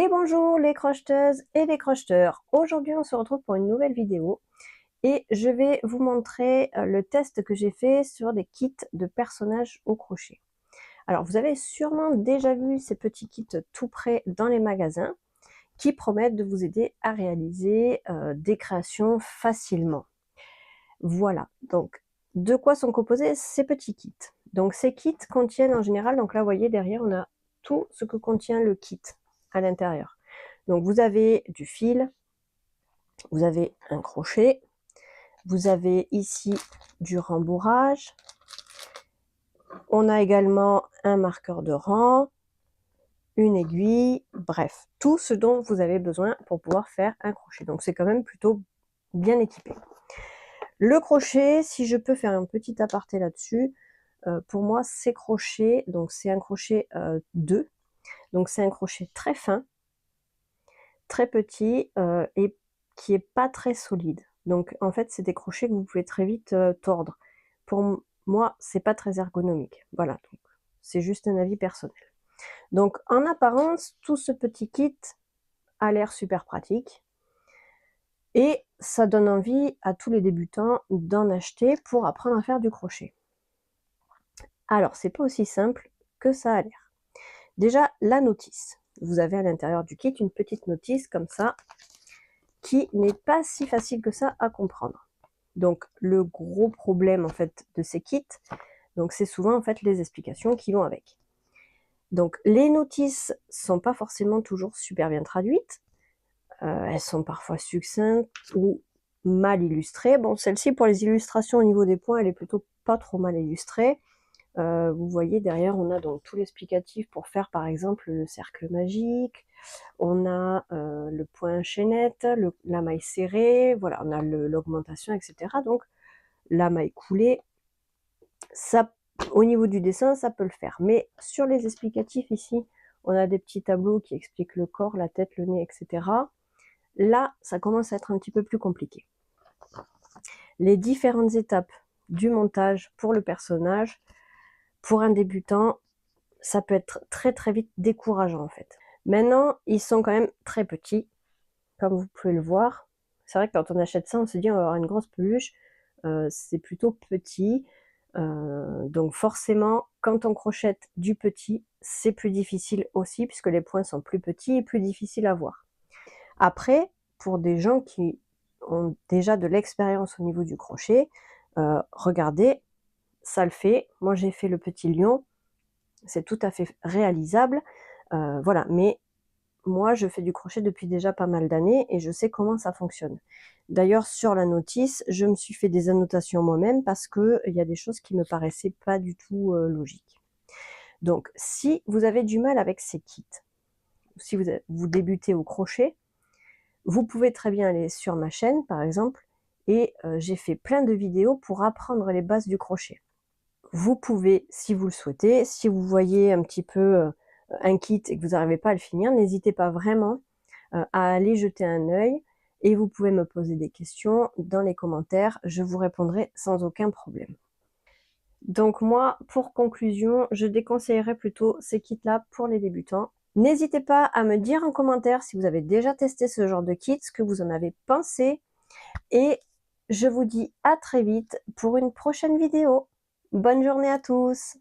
Et bonjour les crocheteuses et les crocheteurs. Aujourd'hui on se retrouve pour une nouvelle vidéo et je vais vous montrer le test que j'ai fait sur des kits de personnages au crochet. Alors vous avez sûrement déjà vu ces petits kits tout prêts dans les magasins qui promettent de vous aider à réaliser des créations facilement. Voilà, donc de quoi sont composés ces petits kits? Donc ces kits contiennent en général, donc là vous voyez derrière on a tout ce que contient le kit à l'intérieur. Donc vous avez du fil, vous avez un crochet, vous avez ici du rembourrage, on a également un marqueur de rang, une aiguille, bref, tout ce dont vous avez besoin pour pouvoir faire un crochet. Donc c'est quand même plutôt bien équipé. Le crochet, si je peux faire un petit aparté là-dessus, pour moi ces crochets, donc c'est un crochet 2, donc c'est un crochet très fin, très petit et qui est pas très solide. Donc en fait c'est des crochets que vous pouvez très vite tordre. Pour moi c'est pas très ergonomique. Voilà, donc c'est juste un avis personnel. Donc en apparence tout ce petit kit a l'air super pratique et ça donne envie à tous les débutants d'en acheter pour apprendre à faire du crochet. Alors c'est pas aussi simple que ça a l'air. Déjà la notice. Vous avez à l'intérieur du kit une petite notice comme ça qui n'est pas si facile que ça à comprendre. Donc le gros problème en fait de ces kits, donc c'est souvent en fait les explications qui vont avec. Donc les notices sont pas forcément toujours super bien traduites, elles sont parfois succinctes ou mal illustrées. Bon, celle-ci pour les illustrations au niveau des points, elle est plutôt pas trop mal illustrée. Vous voyez derrière on a donc tout l'explicatif pour faire par exemple le cercle magique, on a le point chaînette, la maille serrée, voilà, on a l'augmentation, etc. Donc la maille coulée, ça, au niveau du dessin, ça peut le faire. Mais sur les explicatifs ici, on a des petits tableaux qui expliquent le corps, la tête, le nez, etc. Là, ça commence à être un petit peu plus compliqué. Les différentes étapes du montage pour le personnage, pour un débutant, ça peut être très très vite décourageant en fait. Maintenant, ils sont quand même très petits, comme vous pouvez le voir. C'est vrai que quand on achète ça, on se dit on va avoir une grosse peluche. C'est plutôt petit. Donc forcément, quand on crochette du petit, c'est plus difficile aussi, puisque les points sont plus petits et plus difficiles à voir. Après, pour des gens qui ont déjà de l'expérience au niveau du crochet, regardez, ça le fait. Moi, j'ai fait le petit lion. C'est tout à fait réalisable. Voilà, mais moi, je fais du crochet depuis déjà pas mal d'années et je sais comment ça fonctionne. D'ailleurs, sur la notice, je me suis fait des annotations moi-même parce qu'il y a des choses qui me paraissaient pas du tout logiques. Donc, si vous avez du mal avec ces kits, si vous débutez au crochet, vous pouvez très bien aller sur ma chaîne, par exemple, et j'ai fait plein de vidéos pour apprendre les bases du crochet. Vous pouvez, si vous le souhaitez, si vous voyez un petit peu un kit et que vous n'arrivez pas à le finir, n'hésitez pas vraiment à aller jeter un œil et vous pouvez me poser des questions dans les commentaires, je vous répondrai sans aucun problème. Donc moi, pour conclusion, je déconseillerais plutôt ces kits-là pour les débutants. N'hésitez pas à me dire en commentaire si vous avez déjà testé ce genre de kit, ce que vous en avez pensé, et je vous dis à très vite pour une prochaine vidéo. Bonne journée à tous!